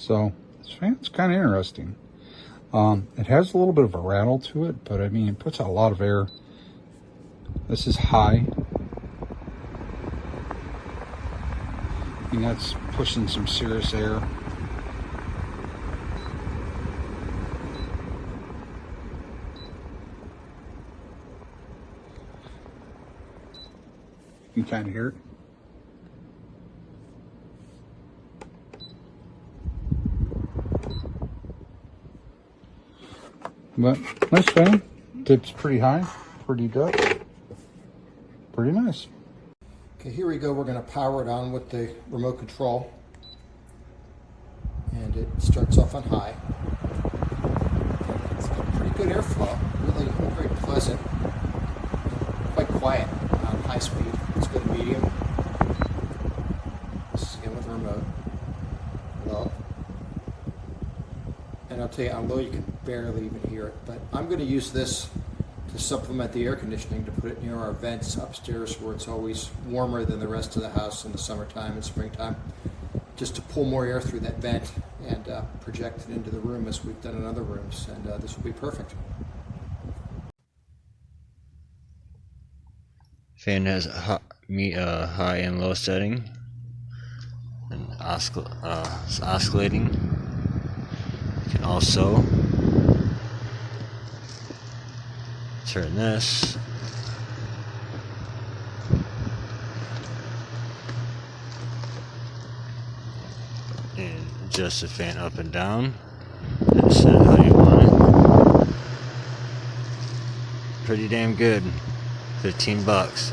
So this fan's kind of interesting. It has a little bit of a rattle to it, but I mean, it puts out a lot of air. This is high. And that's pushing some serious air. You can kind of hear it. But nice fan. Tips pretty high, pretty good. Pretty nice. Okay, here we go. We're going to power it on with the remote control. And it starts off on high. It's got pretty good airflow. Really very pleasant. Quite quiet on high speed. Let's go to medium. This is again with the remote. Low. And I'll tell you, on low you can barely even hear it. But I'm going to use this to supplement the air conditioning, to put it near our vents upstairs where it's always warmer than the rest of the house in the summertime and springtime, just to pull more air through that vent and project it into the room as we've done in other rooms, and this will be perfect. Fan has high and low setting, and it's oscillating. You can also turn this and adjust the fan up and down and set it how you want it. Pretty damn good. $15.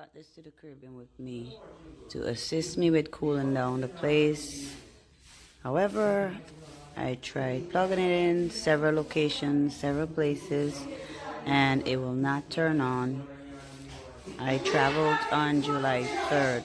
brought this to the Caribbean with me to assist me with cooling down the place. However, I tried plugging it in several locations, several places, and it will not turn on. I traveled on July 3rd